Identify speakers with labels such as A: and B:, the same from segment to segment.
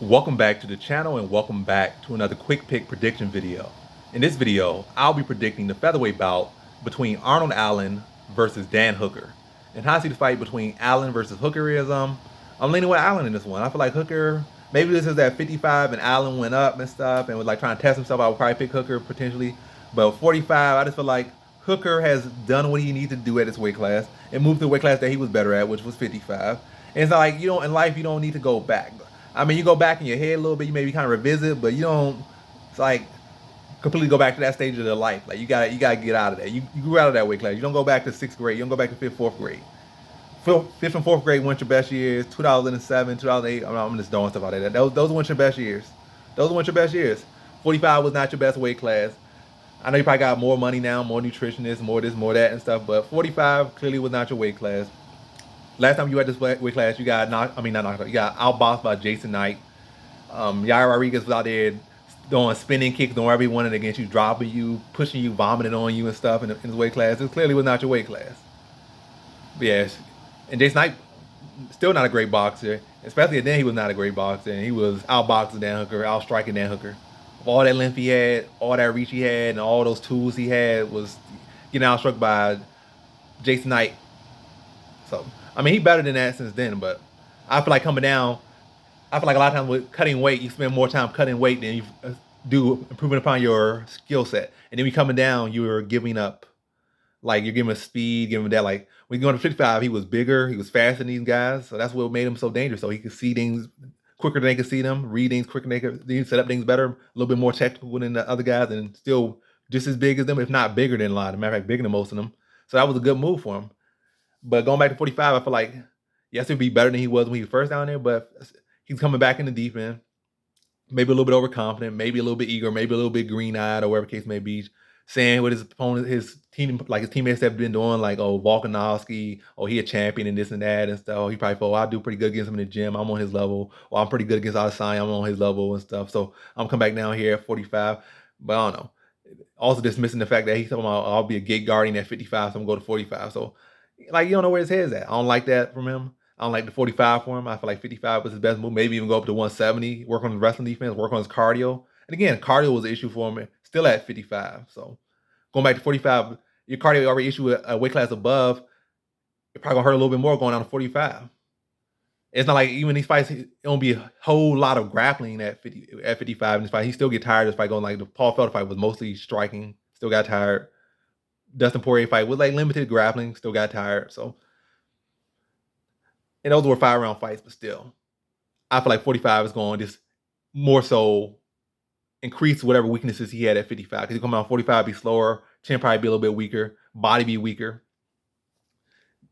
A: Welcome back to the channel and welcome back to another quick pick prediction video. In this video, I'll be predicting the featherweight bout between Arnold Allen versus Dan Hooker. And how I see the fight between Allen versus Hooker is I'm leaning with Allen in this one. I feel like Hooker, maybe this is at 55 and Allen went up and stuff and was like trying to test himself. I would probably pick Hooker potentially. But 45, I just feel like Hooker has done what he needs to do at his weight class and moved to the weight class that he was better at, which was 55. And it's not like in life you don't need to go back. I mean, you go back in your head a little bit, you maybe kind of revisit, but you don't. It's like completely go back to that stage of their life. Like you gotta get out of that. You grew out of that weight class. You don't go back to sixth grade. You don't go back to fifth, fourth grade. Fifth and fourth grade weren't your best years. 2007, 2008. I'm just throwing stuff out there. Those weren't your best years. Those weren't your best years. 45 was not your best weight class. I know you probably got more money now, more nutritionists, more this, more that, and stuff. But 45 clearly was not your weight class. Last time you had this weight class, you got not knocked out. You got outboxed by Jason Knight. Yair Rodriguez was out there doing spinning kicks, doing whatever he wanted against you, dropping you, pushing you, vomiting on you and stuff in his weight class. It clearly was not your weight class. But yes, and Jason Knight still not a great boxer, especially then he was not a great boxer, and he was outboxing Dan Hooker, outstriking Dan Hooker. All that length he had, all that reach he had, and all those tools he had was getting outstruck by Jason Knight. So I mean, he better than that since then, but I feel like coming down, I feel like a lot of times with cutting weight, you spend more time cutting weight than you do improving upon your skill set. And then when coming down, you're giving up. Like you're giving him speed, giving him that. Like when you go to 55, he was bigger, he was faster than these guys. So that's what made him so dangerous. So he could see things quicker than they could see them, read things quicker than they could set up things better, a little bit more technical than the other guys, and still just as big as them, if not bigger than a lot. As a matter of fact, bigger than most of them. So that was a good move for him. But going back to 45, I feel like yes, he'd be better than he was when he was first down there, but he's coming back in the deep end. Maybe a little bit overconfident, maybe a little bit eager, maybe a little bit green-eyed, or whatever case may be. Saying what his opponent, his team, like his teammates have been doing, like, oh, Volkanovski, oh, he a champion and this and that and stuff. Oh, he probably thought, oh, I do pretty good against him in the gym. I'm on his level. Or I'm pretty good against Adesanya. I'm on his level and stuff. So I'm come back down here at 45. But I don't know. Also dismissing the fact that he's talking about, oh, I'll be a gate guardian at 55, so I'm going to go to 45. So like, you don't know where his head's at. I don't like that from him. I don't like the 45 for him. I feel like 55 was his best move. Maybe even go up to 170, work on his wrestling defense, work on his cardio. And again, cardio was an issue for him, still at 55. So going back to 45, your cardio already issue a weight class above. It probably gonna hurt a little bit more going down to 45. It's not like even these fights, it won't be a whole lot of grappling at 55 in this fight. He still get tired of this fight going. Like the Paul Felder fight was mostly striking, still got tired. Dustin Poirier fight was like limited grappling, still got tired. So, and those were 5-round fights, but still, I feel like 45 is going to just more so increase whatever weaknesses he had at 55. Because he come out 45, be slower, chin probably be a little bit weaker, body be weaker,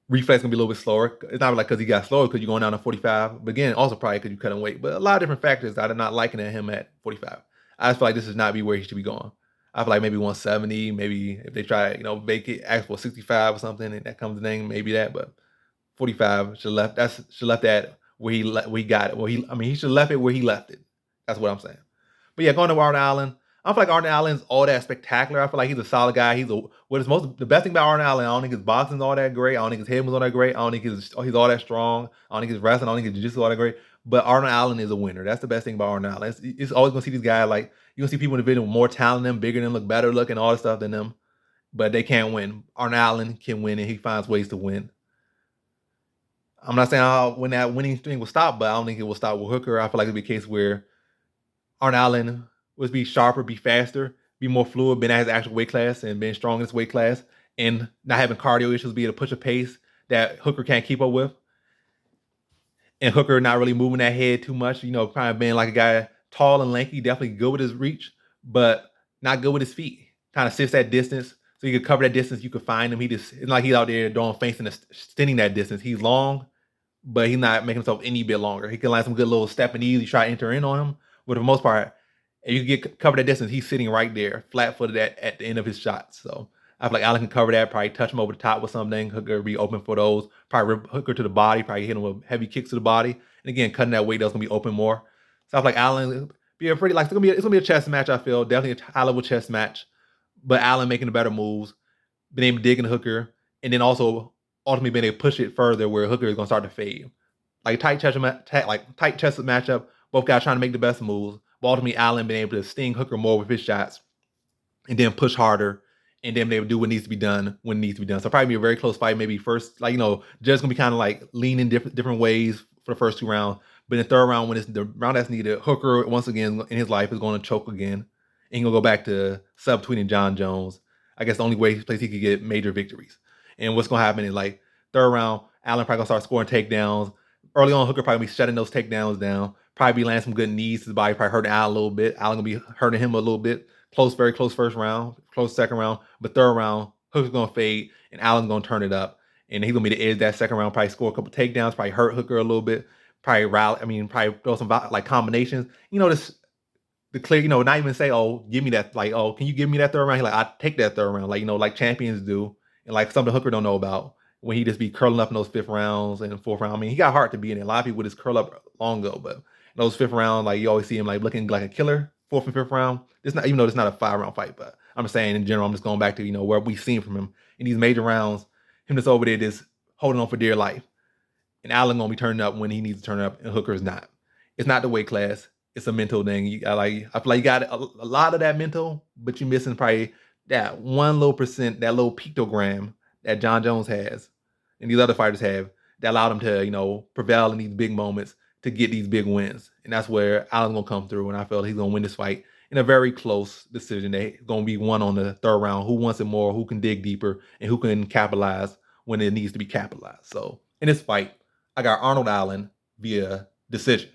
A: reflex gonna be a little bit slower. It's not like because he got slower because you're going down to 45, but again, also probably because you cut him weight. But a lot of different factors that are not liking at him at 45. I just feel like this is not be where he should be going. I feel like maybe 170, maybe if they try, vacate, ask for 65 or something, and that comes the name, maybe that. But 45 should left that where he got it. He should have left it where he left it. That's what I'm saying. But yeah, going to Arnold Allen, I don't feel like Arnold Allen's all that spectacular. I feel like he's a solid guy. The best thing about Arnold Allen, I don't think his boxing's all that great. I don't think his head was all that great. I don't think he's all that strong. I don't think his wrestling, I don't think his jiu-jitsu all that great. But Arnold Allen is a winner. That's the best thing about Arnold Allen. It's always gonna see these guys like you're gonna see people in the video with more talent than them, bigger than them, look better looking, all this stuff than them. But they can't win. Arnold Allen can win and he finds ways to win. I'm not saying when that winning streak will stop, but I don't think it will stop with Hooker. I feel like it'll be a case where Arnold Allen would be sharper, be faster, be more fluid, been at his actual weight class and being strong in his weight class, and not having cardio issues, be able to push a pace that Hooker can't keep up with. And Hooker not really moving that head too much, kind of being like a guy tall and lanky, definitely good with his reach, but not good with his feet. Kind of sits that distance. So you could cover that distance, you could find him. It's like he's out there doing feints and extending that distance. He's long, but he's not making himself any bit longer. He can land some good little step and easy try to enter in on him. But for the most part, if you get cover that distance, he's sitting right there, flat-footed at the end of his shots. So I feel like Allen can cover that, probably touch him over the top with something. Hooker be open for those. Probably rip Hooker to the body, probably hit him with heavy kicks to the body. And again, cutting that weight, that's gonna be open more. So I feel like Allen be a pretty it's gonna be a chess match, I feel. Definitely a high-level chess match. But Allen making the better moves, being able to dig in Hooker, and then also ultimately being able to push it further where Hooker is gonna start to fade. like tight chested matchup. Both guys trying to make the best moves. But ultimately, Allen been able to sting Hooker more with his shots and then push harder and then they would do what needs to be done when it needs to be done. So probably be a very close fight. Maybe first, like, just gonna be kind of like leaning different ways for the first 2 rounds. But in the third round, when it's the round that's needed, Hooker once again in his life is going to choke again, and he's gonna go back to subtweeting John Jones. I guess the only place he could get major victories. And what's gonna happen is like third round, Allen probably gonna start scoring takedowns. Early on, Hooker probably be shutting those takedowns down. Probably be landing some good knees to the body, probably hurting Allen a little bit. Allen gonna be hurting him a little bit. Close, very close first round, close second round, but third round, Hooker's gonna fade and Allen's gonna turn it up. And he's gonna be the edge that second round, probably score a couple takedowns, probably hurt Hooker a little bit, probably rally, probably throw some like combinations. This the clear, not even say, oh, give me that, like, oh, can you give me that third round? He's like, I take that third round, like, like champions do, and like something Hooker don't know about when he just be curling up in those fifth rounds and fourth round. I mean, he got hard to be in it. A lot of people would just curl up long ago, but in those fifth round, like you always see him like looking like a killer. Fourth and fifth round. It's not, even though it's not a 5 round fight, but I'm saying in general, I'm just going back to where we've seen from him in these major rounds. Him just over there just holding on for dear life, and Allen gonna be turning up when he needs to turn up, and Hooker is not. It's not the weight class. It's a mental thing. I feel like you got a lot of that mental, but you're missing probably that 1% that little pictogram that John Jones has and these other fighters have that allowed them to, prevail in these big moments to get these big wins. And that's where Allen's gonna come through. And I felt he's gonna win this fight in a very close decision. They're gonna be won on the third round. Who wants it more? Who can dig deeper? And who can capitalize when it needs to be capitalized? So in this fight, I got Arnold Allen via decision.